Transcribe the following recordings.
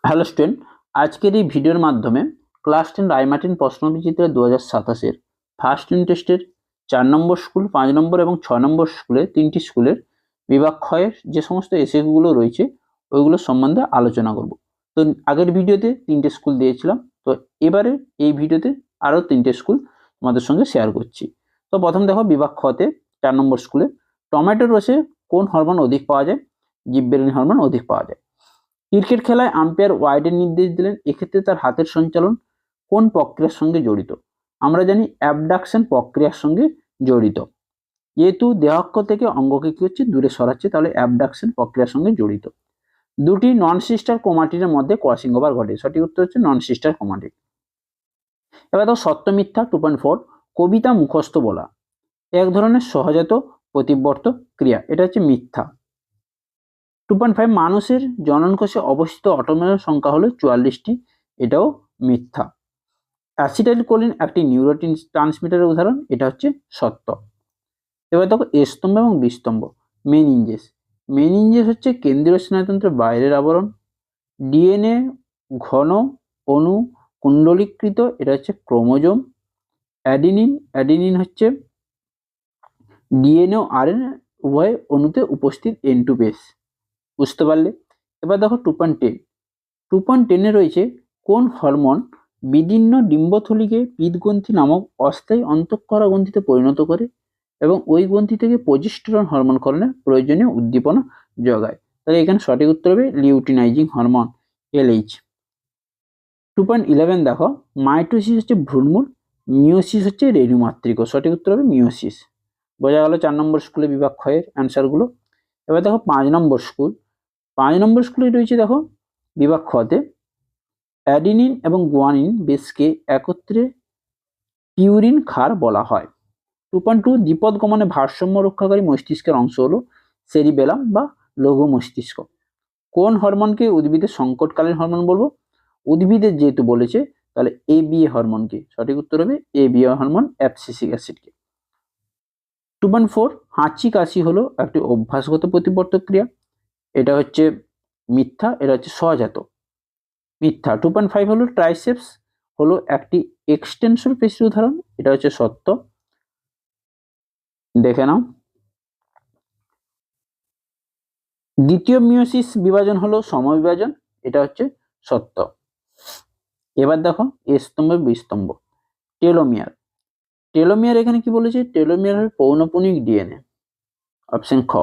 Hello student, আজকের এই ভিডিওর মাধ্যমে ক্লাস 10 রায়মার্টিন প্রশ্নবিচিত্রা 2027-এর ফার্স্ট ইউনিট টেস্টের 4 নম্বর স্কুল, 5 নম্বর এবং 6 নম্বর স্কুলে তিনটি স্কুলের বিভাগ ক্ষয়ের যে সমস্ত এসএগুলো রয়েছে ওইগুলো সম্বন্ধে আলোচনা করব। তো আগের ভিডিওতে তিনটে স্কুল দিয়েছিলাম, তো এবারে এই ভিডিওতে আরও তিনটে স্কুল তোমাদের সঙ্গে শেয়ার করছি। তো প্রথম দেখো, বিভাগ ক্ষতে 4 নম্বর স্কুলে টমেটোর রসে কোন হরমোন অধিক পাওয়া যায়? জিববেরেলিন হরমোন অধিক পাওয়া যায়। ক্রিকেট খেলায় আম্পায়ার ওয়াইডের নির্দেশ দিলেন, এক্ষেত্রে তার হাতের সঞ্চালন কোন প্রক্রিয়ার সঙ্গে জড়িত? আমরা জানি অ্যাবডাকশন প্রক্রিয়ার সঙ্গে জড়িত। যেহেতু দেহাক্ষ থেকে অঙ্গকে কি হচ্ছে, দূরে সরাচ্ছে, তাহলে অ্যাবডাকশন প্রক্রিয়ার সঙ্গে জড়িত। দুটি নন সিস্টার ক্রোমাটিনের মধ্যে ক্রসিং ওভার ঘটে, সঠিক উত্তর হচ্ছে নন সিস্টার ক্রোমাটিন। এবার তো সত্য মিথ্যা 2.4, কবিতা মুখস্থ বলা এক ধরনের সহজাত প্রতিবর্ত ক্রিয়া, এটা হচ্ছে মিথ্যা। 2.5, মানুষের জননকোষে অবস্থিত অটোমের সংখ্যা হলো 44টি, এটাও মিথ্যা। অ্যাসিটাইলকোলিন একটি নিউরোট্রান্সমিটারের উদাহরণ, এটা হচ্ছে সত্য। এবার দেখো এ স্তম্ভ এবং বি স্তম্ভ। মেনিনজেস, মেনিনজেস হচ্ছে কেন্দ্রীয় স্নায়ুতন্ত্রের বাইরের আবরণ। ডিএনএ ঘন অণু কুণ্ডলীকৃত, এটা হচ্ছে ক্রোমোজোম। অ্যাডিনিন, অ্যাডিনিন হচ্ছে ডিএনএ ও আরএনএ উভয় অণুতে উপস্থিত N2 বেস। বুঝতে পারলে? এবার দেখো 2.10, 2.10-এ রয়েছে কোন হরমোন বিদীর্ণ ডিম্বথলিকে পিত্তগ্রন্থি নামক অস্থায়ী অন্তঃক্ষরা গ্রন্থিতে পরিণত করে এবং ওই গ্রন্থি থেকে প্রজেস্টেরন হরমোন ক্ষরণে প্রয়োজনীয় উদ্দীপনা যোগায়? তাহলে এখানে সঠিক উত্তর হবে লিউটিনাইজিং হরমোন, LH। 2.11 দেখো, মাইটোসিস হচ্ছে ভ্রূণমূল, মিওসিস হচ্ছে রেণুমাতৃক, সঠিক উত্তর হবে মিওসিস। বোঝা গেল 4 নম্বর স্কুলে বিভাগ ক্ষয়ের অ্যান্সারগুলো। এবার দেখো 5 নম্বর স্কুল, 5 নম্বর স্কুলে রয়েছে দেখো বিভাগ ক্ষতে অ্যাডিনিন এবং গুয়ানিন বেসকে একত্রে পিউরিন ক্ষার বলা হয়। 2.2, দ্বিপদ গমনে ভারসাম্য রক্ষাকারী মস্তিষ্কের অংশ হলো সেরিবেলাম বা লঘু মস্তিষ্ক। কোন হরমোনকে উদ্ভিদের সংকটকালীন হরমোন বলবো? উদ্ভিদের যেহেতু বলেছে তাহলে ABA হরমোনকে, সঠিক উত্তর হবে ABA হরমোন, অ্যাবসিসিক অ্যাসিডকে। 2.4, হাঁচি কাশি হলো একটি অভ্যাসগত প্রতিবর্তক ক্রিয়া, এটা হচ্ছে মিথ্যা, এটা হচ্ছে সহজাত, মিথ্যা। 2.5 হলো ট্রাইসেপস হলো একটি এক্সটেনশন পেশির উদাহরণ, এটা হচ্ছে সত্য। দেখে নাও। দ্বিতীয় মিওসিস বিভাজন হলো সমবিভাজন, এটা হচ্ছে সত্য। এবার দেখো এ স্তম্ভ বি স্তম্ভ। টেলোমিয়ার, টেলোমিয়ার এখানে কি বলেছে? টেলোমিয়ার হলো পৌনপুনিক ডিএনএ, অপশন খ।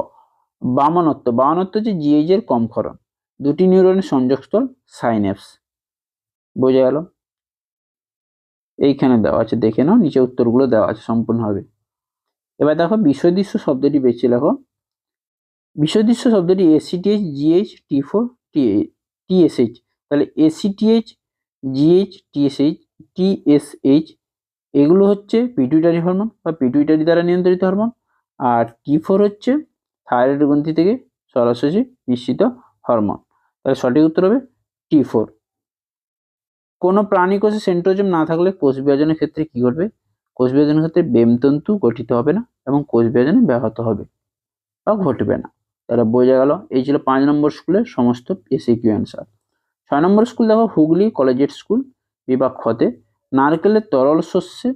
বামনত্ব, বামনত্ব হচ্ছে জিএইচ এর কম ক্ষরণ, দুটি নিউরনের সংযোগস্থল সাইন্যাপস। বোঝা গেল? এইখানে দেওয়া আছে, দেখে নাও, নিচে উত্তরগুলো দেওয়া আছে সম্পূর্ণভাবে। এবার দেখো বিষদৃশ্য শব্দটি বেছে লেখো। বিষদৃশ্য শব্দটি ACTH GH T4 TSH, তাহলে ACTH GH TSH এগুলো হচ্ছে পিটুইটারি হরমোন বা পিটুইটারি দ্বারা নিয়ন্ত্রিত হরমোন, আর T4 হচ্ছে থাইরয়েড গ্রন্থি থেকে সরাসরি নিঃসৃত হরমোন। তাহলে সঠিক উত্তর হবে T4। কোনো প্রাণী কোষে সেন্ট্রোজোম না থাকলে কোষ বিভাজনের ক্ষেত্রে কি ঘটবে? কোষ বিভাজনের ক্ষেত্রে বেমতন্তু গঠিত হবে না এবং কোষ বিভাজনে ব্যাহত হবে বা ঘটবে না। তাহলে বোঝা গেল। এই ছিল 5 নম্বর স্কুলের সমস্ত এসিকিউ অ্যান্সার। 6 নম্বর স্কুল দেখো, হুগলি কলেজিয়েট স্কুল, বিভাগ ক্ষতে নারকেলের তরল শস্যে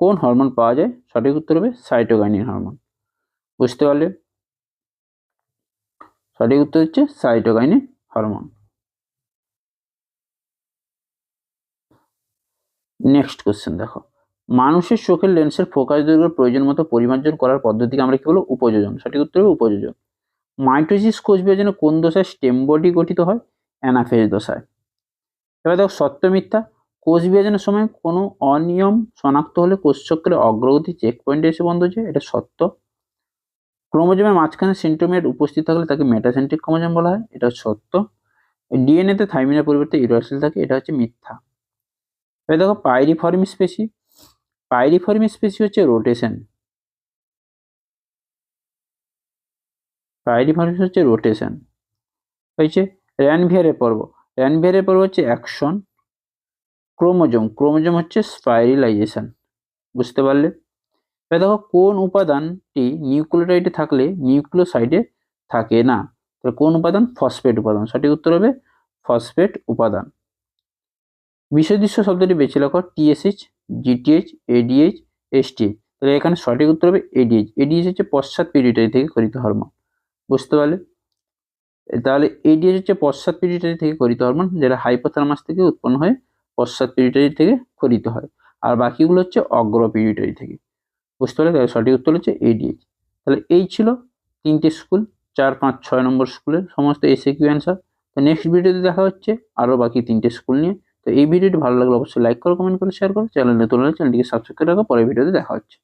কোন হরমোন পাওয়া যায়? সঠিক উত্তর হবে সাইটোকাইনিন হরমোন। বুঝতে পারলে? সঠিক উত্তর হচ্ছে সাইটোকাইনিন হরমোন। নেক্সট কোশ্চেন দেখো, মানুষের চোখের লেন্সের ফোকাস দৈর্ঘ্য প্রয়োজন মতো পরিমার্জন করার পদ্ধতিকে আমরা কি বলবো? উপযোজন। সঠিক উত্তর হবে উপযোজন। মাইটোসিস কোষ বিভাজনে কোন দশায় স্টেম বডি গঠিত হয়? অ্যানাফেজ দশায়। এবার দেখো সত্য মিথ্যা, কোষ বিভাজনের সময় কোনো অনিয়ম শনাক্ত হলে কোষচক্রের অগ্রগতি চেক পয়েন্টে এসে বন্ধ হচ্ছে, এটা সত্য। ক্রোমোজোমের মাঝখানে সেন্ট্রোমিয়ার উপস্থিত থাকলে তাকে মেটাসেন্ট্রিক ক্রোমোজোম বলা হয়, এটা সত্য। ডিএনএ তে থাইমিনের পরিবর্তে ইউরাসিল থাকে, এটা হচ্ছে মিথ্যা। এবার দেখো পাইরিফর্ম স্পেসি, পাইরিফর্ম স্পেসি হচ্ছে রোটেশন, পাইরিফর্ম হচ্ছে রোটেশন। হয়েছে র্যানভিয়ারের পর্ব, র্যানভিয়ারের পর্ব হচ্ছে অ্যাকশন। ক্রোমোজোম, ক্রোমোজোম হচ্ছে স্পাইরালাইজেশন। বুঝতে পারলে? এবার দেখো কোন উপাদানটি নিউক্লিওটাইডে থাকলে নিউক্লিওসাইডে থাকে না? তাহলে কোন উপাদান? ফসফেট উপাদান। সঠিক উত্তর হবে ফসফেট উপাদান। বিষদৃশ্য শব্দটি বেছে লেখো টিএসএইচ, জিটিএইচ, এডিএইচ, এসটিএইচ। তাহলে এখানে সঠিক উত্তর হবে এডিএইচ। এডিএইচ হচ্ছে পশ্চাৎ পিটুইটারি থেকে ক্ষরিত হরমোন। বুঝতে পারলে? তাহলে এডিএইচ হচ্ছে পশ্চাৎ পিটুইটারি থেকে ক্ষরিত হরমোন, যেটা হাইপোথ্যালামাস থেকে উৎপন্ন হয়ে পশ্চাৎ পিটুইটারি থেকে ক্ষরিত হয়, আর বাকিগুলো হচ্ছে অগ্র পিটুইটারি থেকে। বুঝতে পারলে? তাহলে সঠিক উত্তর হচ্ছে এডিএইচ। তাহলে এই ছিল 3টে স্কুল, 4, 5, 6 নম্বর স্কুলের সমস্ত এসএকিউ অ্যান্সার। তো নেক্সট ভিডিওতে দেখা হচ্ছে আরও বাকি 3টে স্কুল নিয়ে। তো এই ভিডিওটি ভালো লাগলে অবশ্যই লাইক করো, কমেন্ট করো, শেয়ার করো। চ্যানেল নতুন হলে চ্যানেলটিকে সাবস্ক্রাইব করে রাখো। পরের ভিডিওতে দেখা হচ্ছে।